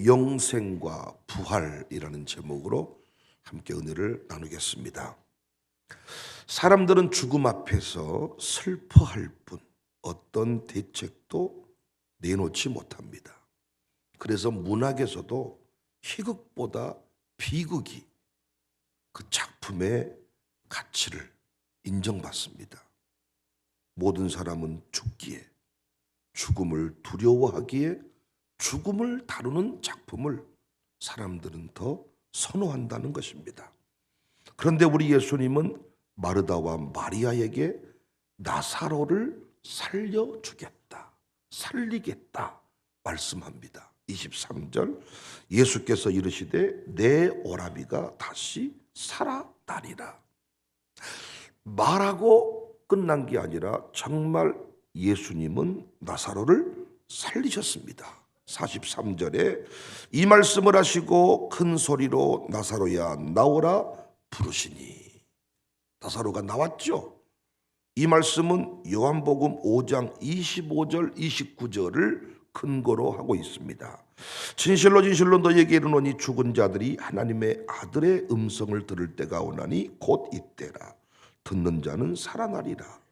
영생과 부활이라는 제목으로 함께 은혜를 나누겠습니다. 사람들은 죽음 앞에서 슬퍼할 뿐 어떤 대책도 내놓지 못합니다. 그래서 문학에서도 희극보다 비극이 그 작품의 가치를 인정받습니다. 모든 사람은 죽기에, 죽음을 두려워하기에 죽음을 다루는 작품을 사람들은 더 선호한다는 것입니다. 그런데 우리 예수님은 마르다와 마리아에게 나사로를 살려주겠다, 살리겠다 말씀합니다. 23절 예수께서 이르시되 내 오라비가 다시 살아나리라. 말하고 끝난 게 아니라 정말 예수님은 나사로를 살리셨습니다. 43절에 이 말씀을 하시고 큰 소리로 나사로야 나오라 부르시니, 나사로가 나왔죠. 이 말씀은 요한복음 5장 25절 29절을 근거로 하고 있습니다. 진실로 진실로 너희에게 이르노니 죽은 자들이 하나님의 아들의 음성을 들을 때가 오나니 곧 이때라. 듣는 자는 살아나리라.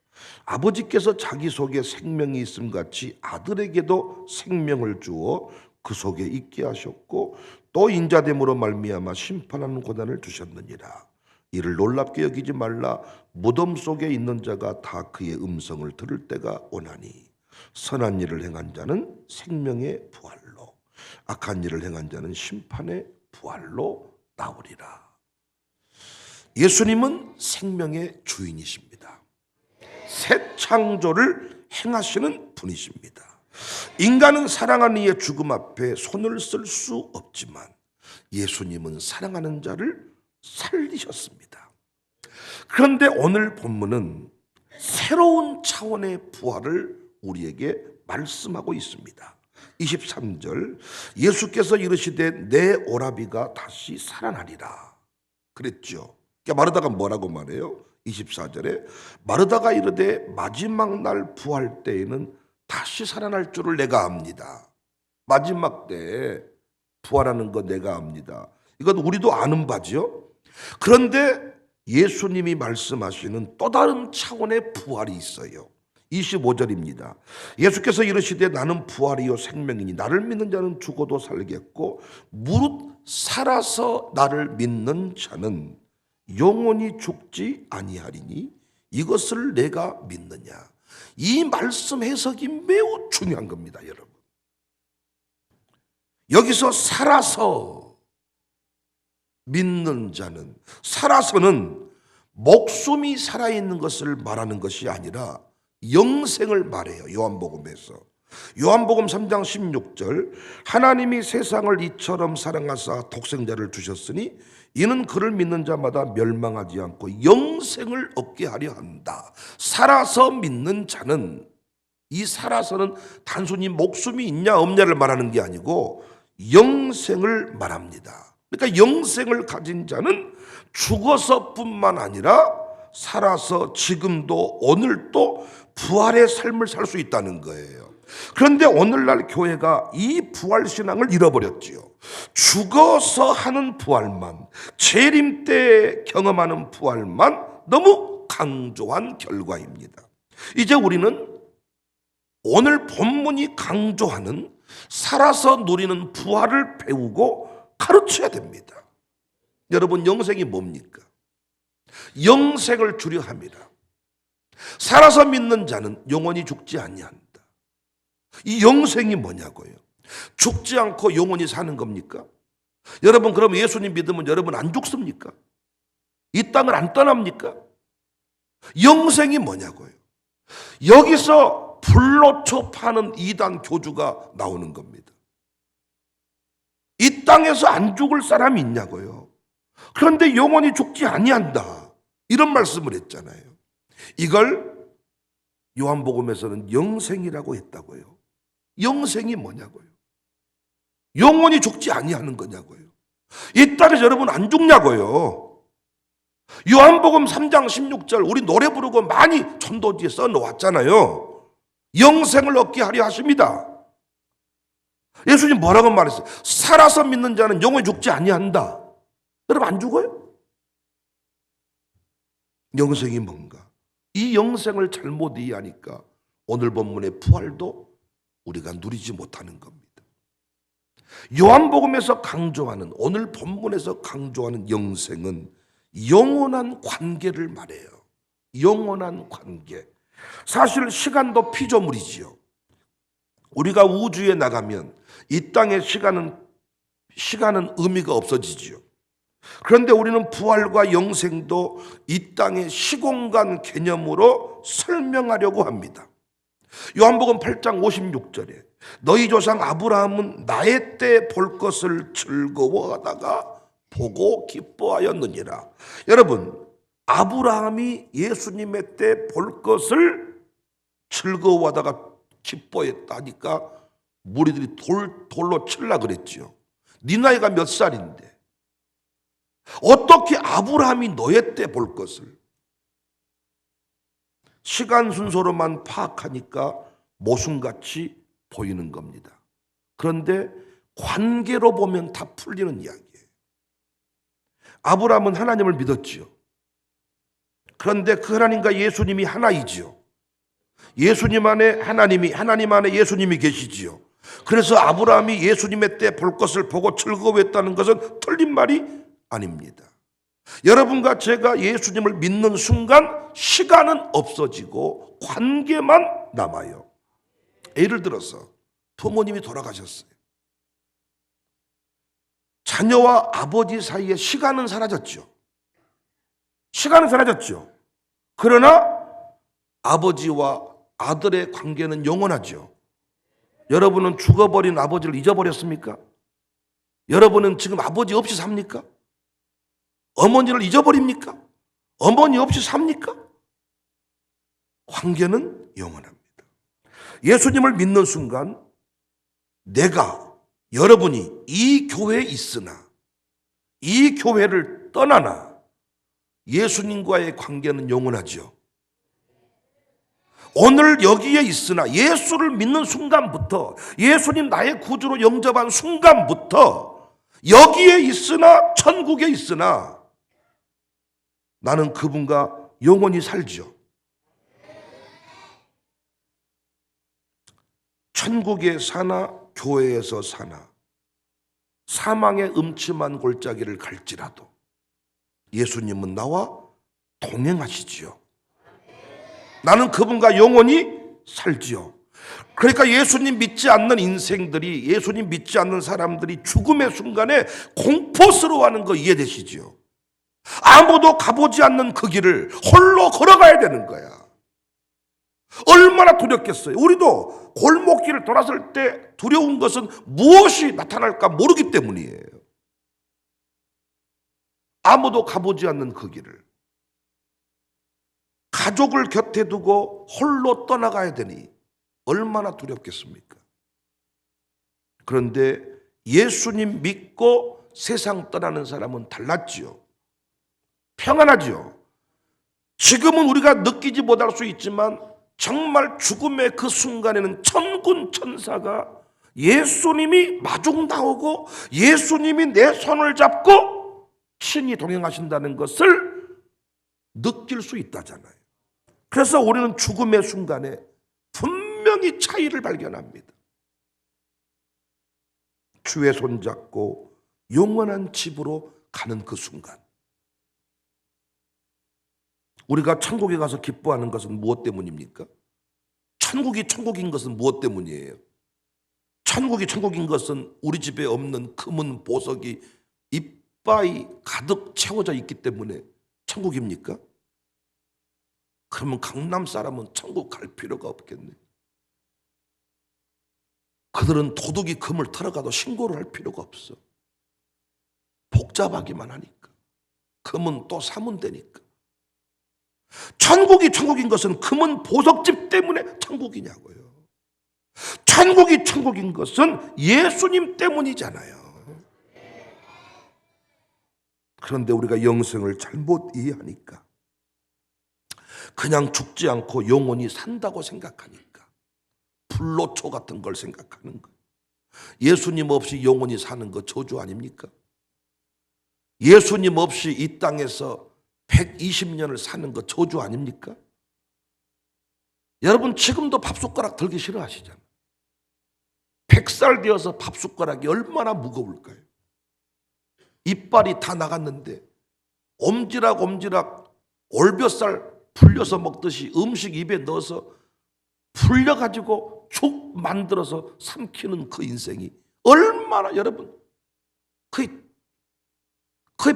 아버지께서 자기 속에 생명이 있음 같이 아들에게도 생명을 주어 그 속에 있게 하셨고 또 인자됨으로 말미암아 심판하는 고난을 주셨느니라. 이를 놀랍게 여기지 말라. 무덤 속에 있는 자가 다 그의 음성을 들을 때가 오나니 선한 일을 행한 자는 생명의 부활로, 악한 일을 행한 자는 심판의 부활로 나오리라. 예수님은 생명의 주인이십니다. 새 창조를 행하시는 분이십니다. 인간은 사랑하는 이의 죽음 앞에 손을 쓸 수 없지만 예수님은 사랑하는 자를 살리셨습니다. 그런데 오늘 본문은 새로운 차원의 부활을 우리에게 말씀하고 있습니다. 23절 예수께서 이르시되 내 오라비가 다시 살아나리라 그랬죠. 그러니까 마르다가 뭐라고 말해요? 24절에 마르다가 이르되 마지막 날 부활 때에는 다시 살아날 줄을 내가 압니다. 마지막 때에 부활하는 거 내가 압니다. 이건 우리도 아는 바지요. 그런데 예수님이 말씀하시는 또 다른 차원의 부활이 있어요. 25절입니다. 예수께서 이르시되 나는 부활이요 생명이니 나를 믿는 자는 죽어도 살겠고 무릇 살아서 나를 믿는 자는 영원히 죽지 아니하리니 이것을 내가 믿느냐. 이 말씀 해석이 매우 중요한 겁니다, 여러분. 여기서 살아서 믿는 자는, 살아서는 목숨이 살아있는 것을 말하는 것이 아니라 영생을 말해요. 요한복음에서. 요한복음 3장 16절 하나님이 세상을 이처럼 사랑하사 독생자를 주셨으니 이는 그를 믿는 자마다 멸망하지 않고 영생을 얻게 하려 한다. 살아서 믿는 자는, 이 살아서는 단순히 목숨이 있냐 없냐를 말하는 게 아니고 영생을 말합니다. 그러니까 영생을 가진 자는 죽어서뿐만 아니라 살아서 지금도 오늘도 부활의 삶을 살 수 있다는 거예요. 그런데 오늘날 교회가 이 부활신앙을 잃어버렸지요. 죽어서 하는 부활만, 재림 때 경험하는 부활만 너무 강조한 결과입니다. 이제 우리는 오늘 본문이 강조하는 살아서 누리는 부활을 배우고 가르쳐야 됩니다. 여러분, 영생이 뭡니까? 영생을 주려 함이라. 살아서 믿는 자는 영원히 죽지 아니한다. 이 영생이 뭐냐고요? 죽지 않고 영원히 사는 겁니까? 여러분, 그럼 예수님 믿으면 여러분 안 죽습니까? 이 땅을 안 떠납니까? 영생이 뭐냐고요? 여기서 불로초 파는 이단 교주가 나오는 겁니다. 이 땅에서 안 죽을 사람이 있냐고요? 그런데 영원히 죽지 아니한다, 이런 말씀을 했잖아요. 이걸 요한복음에서는 영생이라고 했다고요. 영생이 뭐냐고요? 영원히 죽지 아니하는 거냐고요? 이 땅에서 여러분 안 죽냐고요? 요한복음 3장 16절 우리 노래 부르고 많이 천도지에 써놓았잖아요. 영생을 얻게 하려 하십니다. 예수님 뭐라고 말했어요? 살아서 믿는 자는 영원히 죽지 아니한다. 여러분 안 죽어요? 영생이 뭔가? 이 영생을 잘못 이해하니까 오늘 본문의 부활도 우리가 누리지 못하는 겁니다. 요한복음에서 강조하는, 오늘 본문에서 강조하는 영생은 영원한 관계를 말해요. 영원한 관계. 사실 시간도 피조물이지요. 우리가 우주에 나가면 이 땅의 시간은 의미가 없어지지요. 그런데 우리는 부활과 영생도 이 땅의 시공간 개념으로 설명하려고 합니다. 요한복음 8장 56절에 너희 조상 아브라함은 나의 때 볼 것을 즐거워하다가 보고 기뻐하였느니라. 여러분, 아브라함이 예수님의 때 볼 것을 즐거워하다가 기뻐했다니까 무리들이 돌로 칠라 그랬지요. 네 나이가 몇 살인데 어떻게 아브라함이 너의 때 볼 것을? 시간 순서로만 파악하니까 모순같이 보이는 겁니다. 그런데 관계로 보면 다 풀리는 이야기예요. 아브라함은 하나님을 믿었지요. 그런데 그 하나님과 예수님이 하나이지요. 예수님 안에 하나님이, 하나님 안에 예수님이 계시지요. 그래서 아브라함이 예수님의 때 볼 것을 보고 즐거워했다는 것은 틀린 말이 아닙니다. 여러분과 제가 예수님을 믿는 순간 시간은 없어지고 관계만 남아요. 예를 들어서 부모님이 돌아가셨어요. 자녀와 아버지 사이에 시간은 사라졌죠. 시간은 사라졌죠. 그러나 아버지와 아들의 관계는 영원하죠. 여러분은 죽어버린 아버지를 잊어버렸습니까? 여러분은 지금 아버지 없이 삽니까? 어머니를 잊어버립니까? 어머니 없이 삽니까? 관계는 영원합니다. 예수님을 믿는 순간 내가, 여러분이 이 교회에 있으나 이 교회를 떠나나 예수님과의 관계는 영원하죠. 오늘 여기에 있으나 예수를 믿는 순간부터, 예수님 나의 구주로 영접한 순간부터 여기에 있으나 천국에 있으나 나는 그분과 영원히 살죠. 천국에 사나 교회에서 사나 사망의 음침한 골짜기를 갈지라도 예수님은 나와 동행하시지요. 나는 그분과 영원히 살지요. 그러니까 예수님 믿지 않는 인생들이, 예수님 믿지 않는 사람들이 죽음의 순간에 공포스러워하는 거 이해되시지요? 아무도 가보지 않는 그 길을 홀로 걸어가야 되는 거야. 얼마나 두렵겠어요. 우리도 골목길을 돌았을 때 두려운 것은 무엇이 나타날까 모르기 때문이에요. 아무도 가보지 않는 그 길을 가족을 곁에 두고 홀로 떠나가야 되니 얼마나 두렵겠습니까? 그런데 예수님 믿고 세상 떠나는 사람은 달랐지요. 평안하지요. 지금은 우리가 느끼지 못할 수 있지만 정말 죽음의 그 순간에는 천군 천사가 예수님이 마중 나오고 예수님이 내 손을 잡고 친히 동행하신다는 것을 느낄 수 있다잖아요. 그래서 우리는 죽음의 순간에 분명히 차이를 발견합니다. 주의 손잡고 영원한 집으로 가는 그 순간, 우리가 천국에 가서 기뻐하는 것은 무엇 때문입니까? 천국이 천국인 것은 무엇 때문이에요? 천국이 천국인 것은 우리 집에 없는 금은 보석이 이빠이 가득 채워져 있기 때문에 천국입니까? 그러면 강남 사람은 천국 갈 필요가 없겠네. 그들은 도둑이 금을 털어가도 신고를 할 필요가 없어. 복잡하기만 하니까. 금은 또 사면 되니까. 천국이 천국인 것은 금은 보석집 때문에 천국이냐고요. 천국이 천국인 것은 예수님 때문이잖아요. 그런데 우리가 영생을 잘못 이해하니까 그냥 죽지 않고 영원히 산다고 생각하니까 불로초 같은 걸 생각하는 거예요. 예수님 없이 영원히 사는 거 저주 아닙니까? 예수님 없이 이 땅에서 120년을 사는 거 저주 아닙니까? 여러분 지금도 밥숟가락 들기 싫어하시잖아요. 100살 되어서 밥숟가락이 얼마나 무거울까요? 이빨이 다 나갔는데 옴지락 올벼살 불려서 먹듯이 음식 입에 넣어서 불려가지고 죽 만들어서 삼키는 그 인생이 얼마나 여러분 그게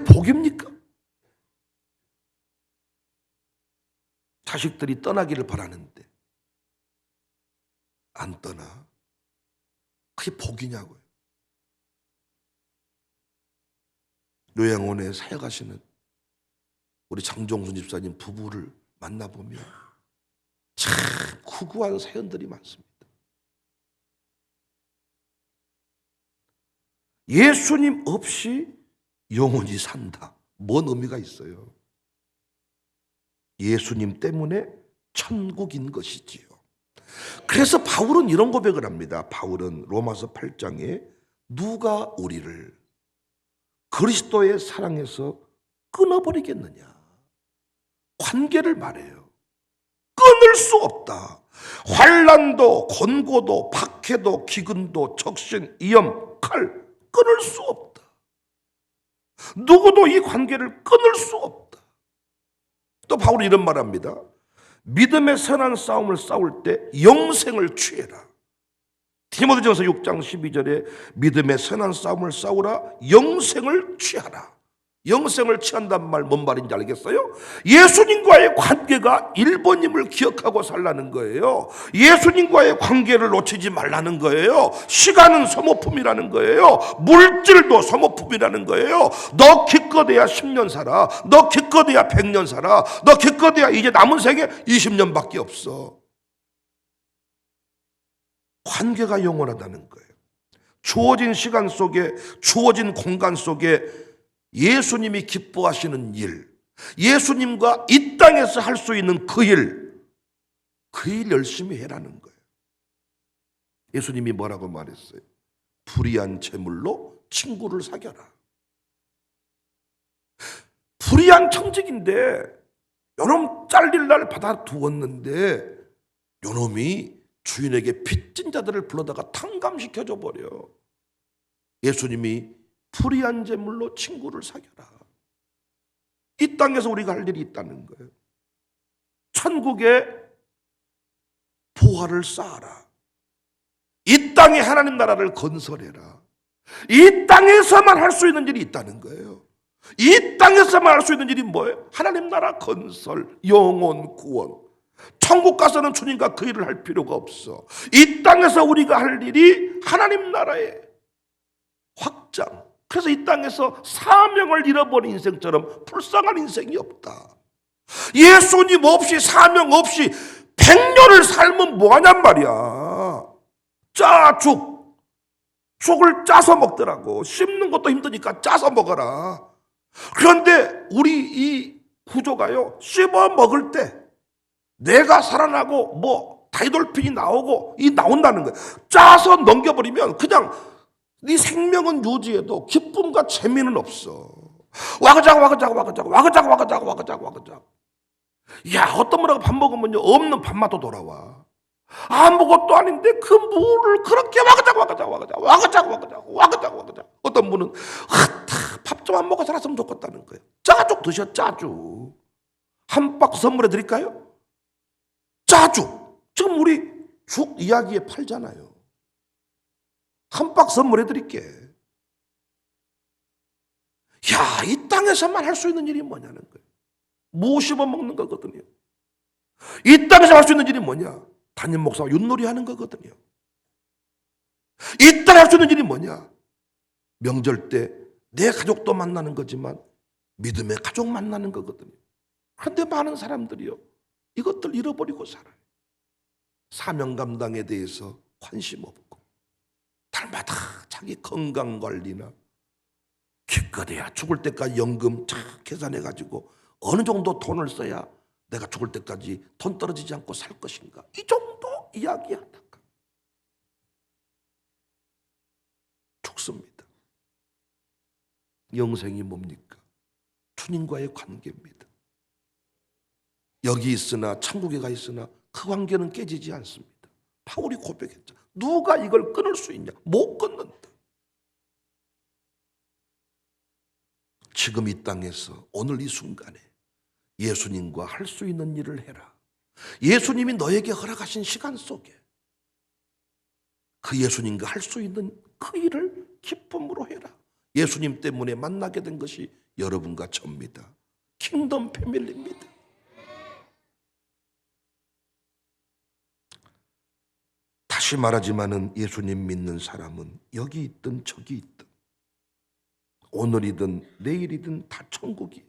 복입니까? 자식들이 떠나기를 바라는데 안 떠나. 그게 복이냐고요. 요양원에 사역하시는 우리 장종순 집사님 부부를 만나보면 참 구구한 사연들이 많습니다. 예수님 없이 영원히 산다. 뭔 의미가 있어요? 예수님 때문에 천국인 것이지요. 그래서 바울은 이런 고백을 합니다. 바울은 로마서 8장에 누가 우리를 그리스도의 사랑에서 끊어버리겠느냐. 관계를 말해요. 끊을 수 없다. 환난도 곤고도 박해도 기근도 적신 위험 칼 끊을 수 없다. 누구도 이 관계를 끊을 수 없다. 또 바울이 이런 말합니다. 믿음의 선한 싸움을 싸울 때 영생을 취해라. 디모데전서 6장 12절에 믿음의 선한 싸움을 싸우라. 영생을 취하라. 영생을 취한단 말 뭔 말인지 알겠어요? 예수님과의 관계가 1번임을 기억하고 살라는 거예요. 예수님과의 관계를 놓치지 말라는 거예요. 시간은 소모품이라는 거예요. 물질도 소모품이라는 거예요. 너 기껏해야 10년 살아. 너 기껏해야 100년 살아. 너 기껏해야 이제 남은 생에 20년밖에 없어. 관계가 영원하다는 거예요. 주어진 시간 속에, 주어진 공간 속에 예수님이 기뻐하시는 일, 예수님과 이 땅에서 할 수 있는 그 일 열심히 해라는 거예요. 예수님이 뭐라고 말했어요? 불의한 재물로 친구를 사겨라. 불의한 청직인데 요놈 잘릴 날 받아두었는데 요놈이 주인에게 빚진 자들을 불러다가 탕감시켜줘 버려. 예수님이 불의한 재물로 친구를 사겨라. 이 땅에서 우리가 할 일이 있다는 거예요. 천국에 보화를 쌓아라. 이 땅에 하나님 나라를 건설해라. 이 땅에서만 할 수 있는 일이 있다는 거예요. 이 땅에서만 할 수 있는 일이 뭐예요? 하나님 나라 건설, 영혼 구원. 천국 가서는 주님과 그 일을 할 필요가 없어. 이 땅에서 우리가 할 일이 하나님 나라의 확장. 그래서 이 땅에서 사명을 잃어버린 인생처럼 불쌍한 인생이 없다. 예수님 없이 사명 없이 100년을 살면 뭐하냔 말이야. 죽을 짜서 먹더라고. 씹는 것도 힘드니까 짜서 먹어라. 그런데 우리 이 구조가요, 씹어 먹을 때 내가 살아나고 뭐 다이돌핀이 나오고 이 나온다는 거야. 짜서 넘겨버리면 그냥 네 생명은 유지해도 기쁨과 재미는 없어. 와그작. 야, 어떤 분하고 밥 먹으면요 없는 밥맛도 돌아와. 아무것도 아닌데 그 물을 그렇게 와그작. 어떤 분은 밥 좀 안 먹고 살았으면 좋겠다는 거예요. 짜죽 드셔. 짜죽 한 박스 선물해 드릴까요? 짜죽 지금 우리 죽 이야기에 팔잖아요. 한 박스 선물해 드릴게. 야, 이 땅에서만 할 수 있는 일이 뭐냐는 거예요. 뭐 씹어 먹는 거거든요. 이 땅에서 할 수 있는 일이 뭐냐? 담임 목사가 윷놀이 하는 거거든요. 이 땅에 할 수 있는 일이 뭐냐? 명절 때 내 가족도 만나는 거지만 믿음의 가족 만나는 거거든요. 그런데 많은 사람들이요 이것들 잃어버리고 살아요. 사명 감당에 대해서 관심 없고 달마다 자기 건강관리나 기껏해야 죽을 때까지 연금 잘 계산해가지고 어느 정도 돈을 써야 내가 죽을 때까지 돈 떨어지지 않고 살 것인가, 이 정도 이야기하다가 죽습니다. 영생이 뭡니까? 주님과의 관계입니다. 여기 있으나 천국에 가 있으나 그 관계는 깨지지 않습니다. 바울이 고백했죠. 누가 이걸 끊을 수 있냐? 못 끊는다. 지금 이 땅에서 오늘 이 순간에 예수님과 할 수 있는 일을 해라. 예수님이 너에게 허락하신 시간 속에 그 예수님과 할 수 있는 그 일을 기쁨으로 해라. 예수님 때문에 만나게 된 것이 여러분과 저입니다. 킹덤 패밀리입니다. 다시 말하지만은 예수님 믿는 사람은 여기 있든 저기 있든 오늘이든 내일이든 다 천국이에요.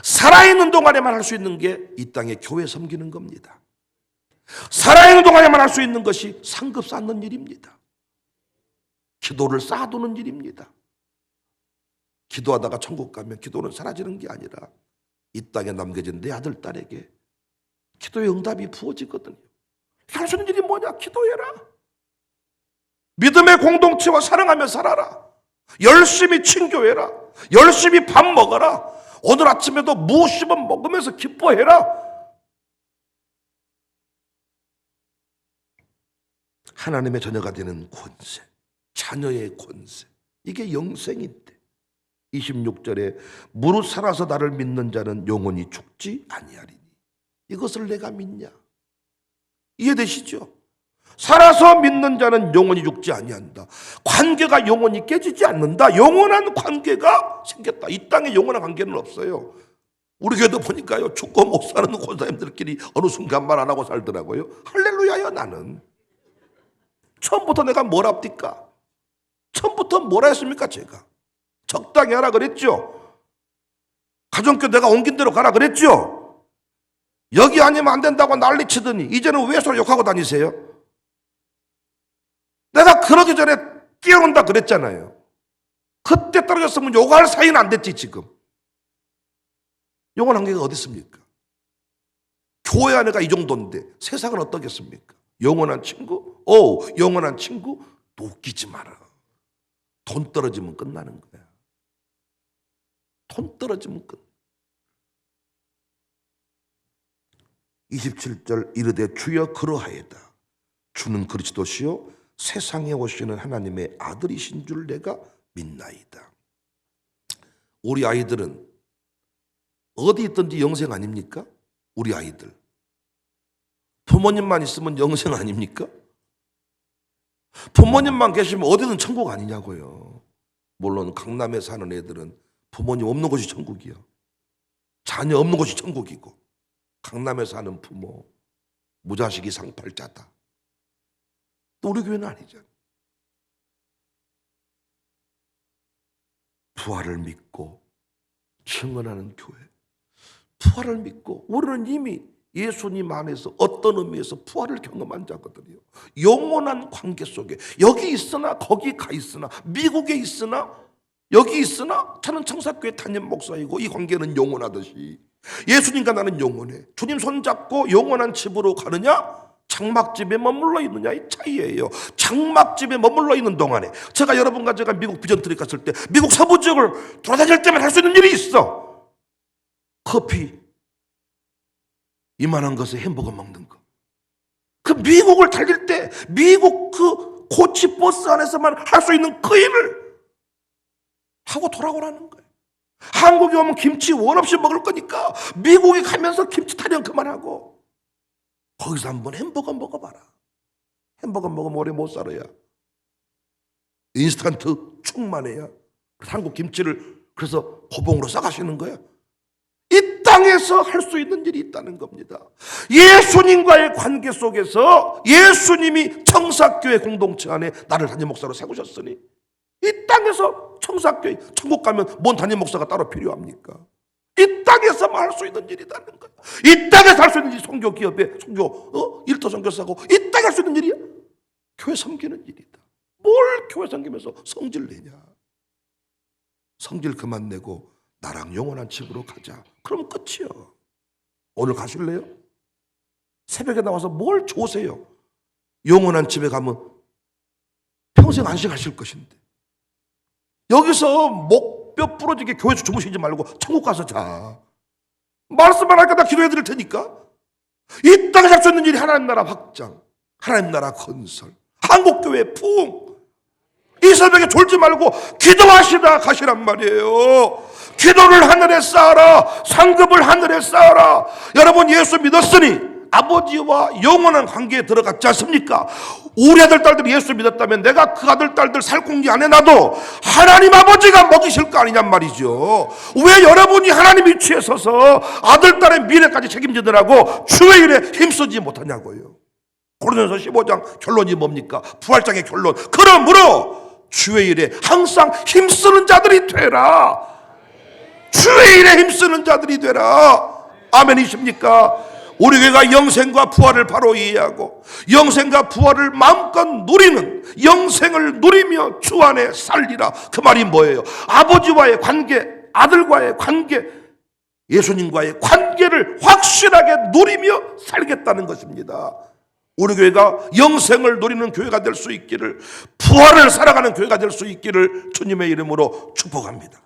살아있는 동안에만 할 수 있는 게 이 땅에 교회 섬기는 겁니다. 살아있는 동안에만 할 수 있는 것이 상급 쌓는 일입니다. 기도를 쌓아두는 일입니다. 기도하다가 천국 가면 기도는 사라지는 게 아니라 이 땅에 남겨진 내 아들, 딸에게 기도의 응답이 부어지거든요. 할 수 있는 일이 뭐냐? 기도해라. 믿음의 공동체와 사랑하며 살아라. 열심히 친교해라. 열심히 밥 먹어라. 오늘 아침에도 무엇이면 먹으면서 기뻐해라. 하나님의 자녀가 되는 권세, 자녀의 권세, 이게 영생인데 26절에 무릇 살아서 나를 믿는 자는 영원히 죽지 아니하리니 이것을 내가 믿냐? 이해되시죠? 살아서 믿는 자는 영원히 죽지 아니한다. 관계가 영원히 깨지지 않는다. 영원한 관계가 생겼다. 이 땅에 영원한 관계는 없어요. 우리 교회도 보니까요, 죽고 못 사는 권사님들끼리 어느 순간 말 안 하고 살더라고요. 할렐루야요. 나는 처음부터 내가 뭘 합니까? 처음부터 뭐라 했습니까? 제가 적당히 하라 그랬죠. 가정교 내가 옮긴 대로 가라 그랬죠. 여기 아니면 안 된다고 난리치더니 이제는 왜 서로 욕하고 다니세요? 내가 그러기 전에 뛰어온다 그랬잖아요. 그때 떨어졌으면 욕할 사이는 안 됐지. 지금 영원한 관계가 어디 있습니까? 교회 안에가 이 정도인데 세상은 어떻겠습니까? 영원한 친구? 영원한 친구? 또 웃기지 마라. 돈 떨어지면 끝나는 거야. 돈 떨어지면 끝. 27절 이르되 주여 그러하이다. 주는 그리스도시요 세상에 오시는 하나님의 아들이신 줄 내가 믿나이다. 우리 아이들은 어디 있든지 영생 아닙니까? 우리 아이들 부모님만 있으면 영생 아닙니까? 부모님만 계시면 어디든 천국 아니냐고요. 물론 강남에 사는 애들은 부모님 없는 곳이 천국이요. 자녀 없는 곳이 천국이고, 강남에 사는 부모 무자식이 상팔자다. 또 우리 교회는 아니잖아요. 부활을 믿고 증언하는 교회, 부활을 믿고 우리는 이미 예수님 안에서 어떤 의미에서 부활을 경험한 자거든요. 영원한 관계 속에 여기 있으나 거기 가 있으나 미국에 있으나 여기 있으나 저는 청사교회 담임 목사이고 이 관계는 영원하듯이 예수님과 나는 영원해. 주님 손잡고 영원한 집으로 가느냐 장막집에 머물러 있느냐의 차이예요. 장막집에 머물러 있는 동안에 제가 여러분과 제가 미국 비전트리 갔을 때 미국 서부 지역을 돌아다닐 때만 할 수 있는 일이 있어. 커피 이만한 것에 햄버거 먹는 거. 그 미국을 달릴 때 미국 그 고치 버스 안에서만 할 수 있는 그 일을 하고 돌아오라는 거예요. 한국에 오면 김치 원 없이 먹을 거니까 미국에 가면서 김치 타령 그만하고 거기서 한번 햄버거 먹어봐라. 햄버거 먹으면 오래 못 살아야. 인스턴트 충만해야. 한국 김치를 그래서 고봉으로 싸가시는 거야. 이 땅에서 할 수 있는 일이 있다는 겁니다. 예수님과의 관계 속에서 예수님이 청사교회 공동체 안에 나를 담임 목사로 세우셨으니 이 땅에서 청사교회 천국 가면 뭔 담임 목사가 따로 필요합니까? 이 땅에서만 할 수 있는 일이라는 거야. 이 땅에서 할 수 있는 일이 선교 기업에 선교 일터 선교사고 이 땅에 할 수 있는 일이야. 교회 섬기는 일이다. 뭘 교회 섬기면서 성질 내냐. 성질 그만 내고 나랑 영원한 집으로 가자. 그럼 끝이요. 오늘 가실래요? 새벽에 나와서 뭘 조세요? 영원한 집에 가면 평생 안식하실 것인데 여기서 목뼈 부러지게 교회에서 주무시지 말고 천국 가서 자. 말씀만 할까 나 기도해 드릴 테니까. 이 땅에서 할 수 있는 일이 하나님 나라 확장, 하나님 나라 건설, 한국교회 부흥. 이 새벽에 졸지 말고 기도하시다 가시란 말이에요. 기도를 하늘에 쌓아라. 상급을 하늘에 쌓아라. 여러분, 예수 믿었으니 아버지와 영원한 관계에 들어갔지 않습니까? 우리 아들 딸들이 예수 믿었다면 내가 그 아들 딸들 살공지 안 해놔도 하나님 아버지가 먹이실 거 아니냔 말이죠. 왜 여러분이 하나님 위치에 서서 아들 딸의 미래까지 책임지더라고 주의 일에 힘쓰지 못하냐고요. 고린도서 15장 결론이 뭡니까? 부활장의 결론. 그러므로 주의 일에 항상 힘쓰는 자들이 되라. 주의 일에 힘쓰는 자들이 되라. 아멘이십니까? 우리 교회가 영생과 부활을 바로 이해하고 영생과 부활을 마음껏 누리는, 영생을 누리며 주 안에 살리라. 그 말이 뭐예요? 아버지와의 관계, 아들과의 관계, 예수님과의 관계를 확실하게 누리며 살겠다는 것입니다. 우리 교회가 영생을 누리는 교회가 될 수 있기를, 부활을 살아가는 교회가 될 수 있기를 주님의 이름으로 축복합니다.